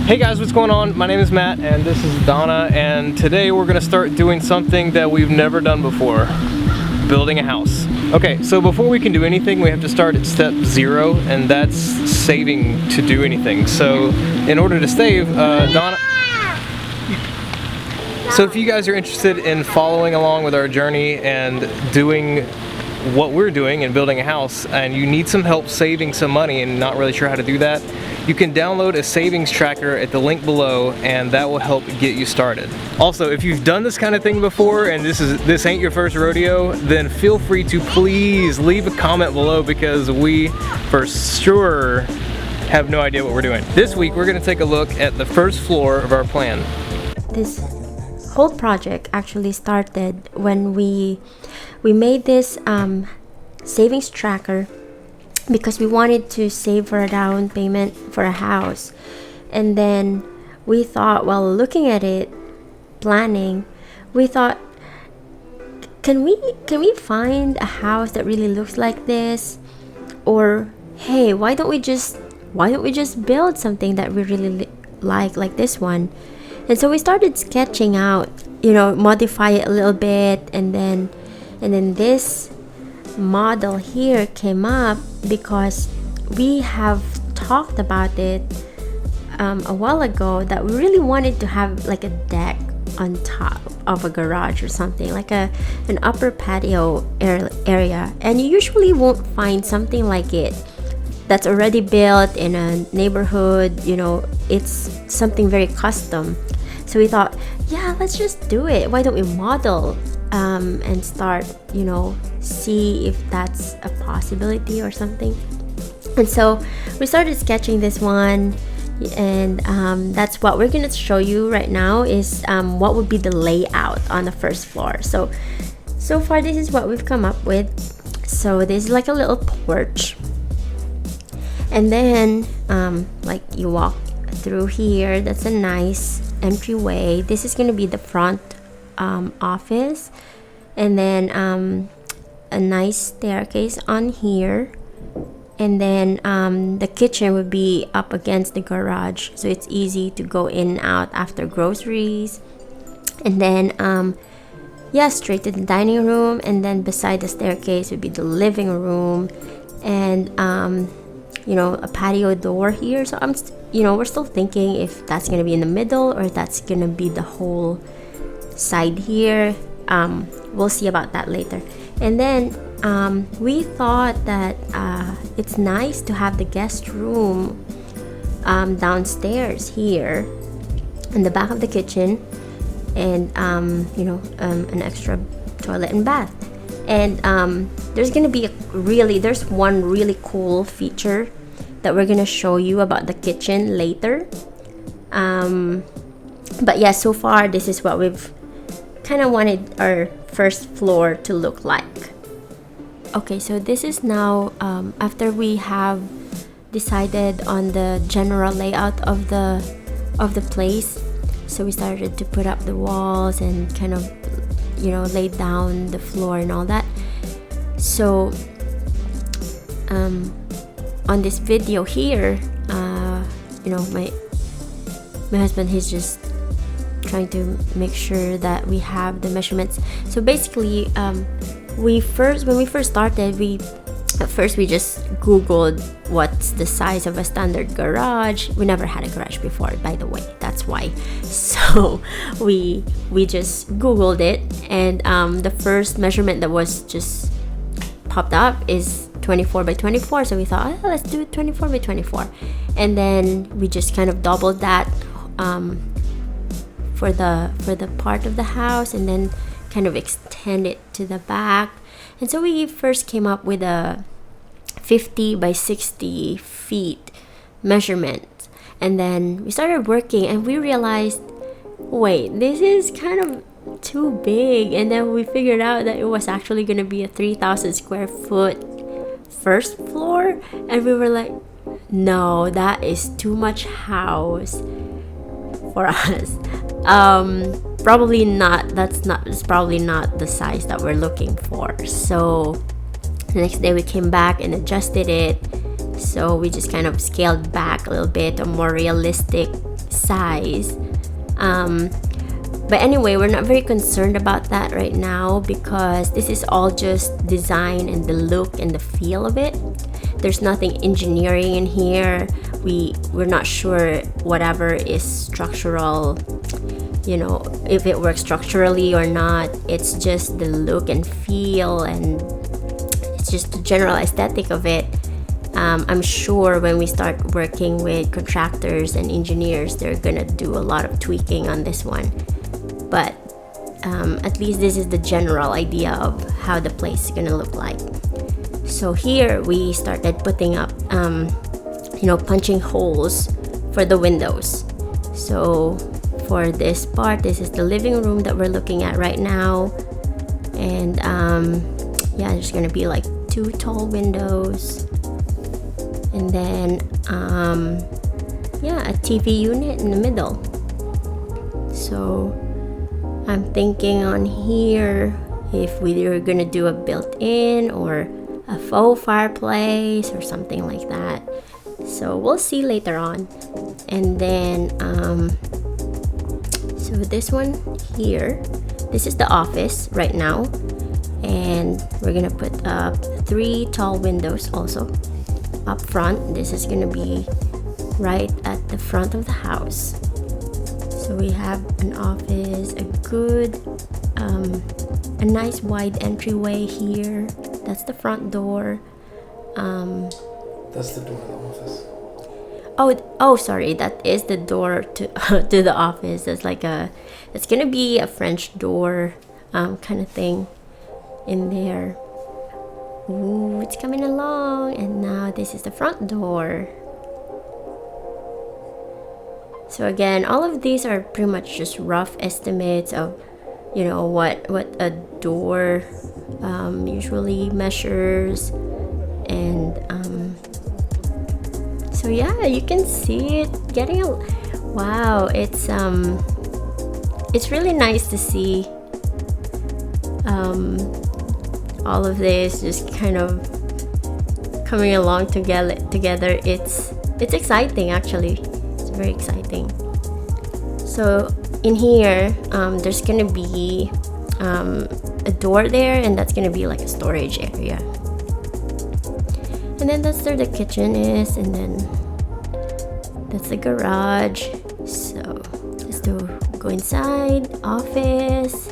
Hey guys, what's going on? My name is Matt and this is Donna, and today we're gonna start doing something that we've never done before: building a house. Okay, so before we can do anything, we have to start at step 0, and that's saving to do anything. So in order to save, Donna... So if you guys are interested in following along with our journey and doing what we're doing and building a house, and you need some help saving some money and not really sure how to do that, you can download a savings tracker at the link below, and that will help get you started. Also, if you've done this kind of thing before and this ain't your first rodeo, then feel free to please leave a comment below, because we for sure have no idea what we're doing. This week we're going to take a look at the first floor of our plan. This whole project actually started when we made this savings tracker because we wanted to save for a down payment for a house. And then we thought, while looking at it, planning, we thought, can we find a house that really looks like this? Or hey, why don't we just build something that we really like this one? And so we started sketching out, modify it a little bit, and then this model here came up because we have talked about it a while ago, that we really wanted to have like a deck on top of a garage or something, like an upper patio area. And you usually won't find something like it that's already built in a neighborhood. It's something very custom. So we thought, yeah, let's just do it. Why don't we model and start, see if that's a possibility or something. And so we started sketching this one, and that's what we're going to show you right now, is what would be the layout on the first floor. So far this is what we've come up with. So this is like a little porch, and then like you walk through here, that's a nice entryway. This is going to be the front office, and then a nice staircase on here, and then the kitchen would be up against the garage, so it's easy to go in and out after groceries. And then straight to the dining room, and then beside the staircase would be the living room, and a patio door here. So we're still thinking if that's gonna be in the middle or that's gonna be the whole side here. We'll see about that later. And then we thought that it's nice to have the guest room downstairs here in the back of the kitchen, and an extra toilet and bath. And there's gonna be there's one really cool feature that we're gonna show you about the kitchen later. But yeah, so far this is what we've kind of wanted our first floor to look like. Okay, so this is now after we have decided on the general layout of the place. So we started to put up the walls and kind of lay down the floor and all that. So on this video here, my husband, he's just trying to make sure that we have the measurements. So basically, when we first started, we just googled what's the size of a standard garage. We never had a garage before, by the way, that's why. So we just googled it, and the first measurement that was just popped up is 24 by 24. So we thought, let's do it 24 by 24, and then we just kind of doubled that for the part of the house, and then kind of extend it to the back. And so we first came up with a 50 by 60 feet measurement, and then we started working, and we realized, wait, this is kind of too big. And then we figured out that it was actually going to be a 3,000 square foot first floor, and we were like, no, that is too much house for us. Probably not. It's probably not the size that we're looking for. So the next day we came back and adjusted it So we just kind of scaled back a little bit, a more realistic size. But anyway, we're not very concerned about that right now because this is all just design and the look and the feel of it. There's nothing engineering in here. We're not sure whatever is structural, you know, if it works structurally or not. It's just the look and feel, and it's just the general aesthetic of it. I'm sure when we start working with contractors and engineers, they're gonna do a lot of tweaking on this one. But at least this is the general idea of how the place is gonna look like. So here we started putting up, punching holes for the windows. So for this part, this is the living room that we're looking at right now. And there's gonna be like 2 tall windows. And then, a TV unit in the middle. So I'm thinking on here if we were gonna do a built-in or a faux fireplace or something like that. So we'll see later on. And then, so this one here, this is the office right now. And we're gonna put up 3 tall windows also up front. This is gonna be right at the front of the house. So we have an office, a good, a nice wide entryway here. That's the front door. That's the door of the office. Oh, sorry. That is the door to to the office. It's gonna be a French door, kind of thing, in there. Ooh, it's coming along, and now this is the front door. So again, all of these are pretty much just rough estimates of, what a door usually measures, and so yeah, you can see it getting wow. It's really nice to see all of this just kind of coming along together. It's exciting, actually. It's very exciting. So in here, there's gonna be a door there, and that's gonna be like a storage area. And then that's where the kitchen is, and then that's the garage. So let's go inside. Office,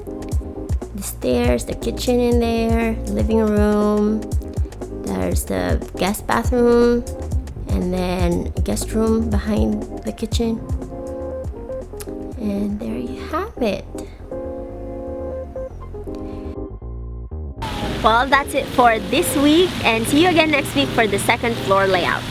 the stairs, the kitchen in there, living room. There's the guest bathroom, and then guest room behind the kitchen. And there you have it. Well, that's it for this week, and see you again next week for the second floor layout.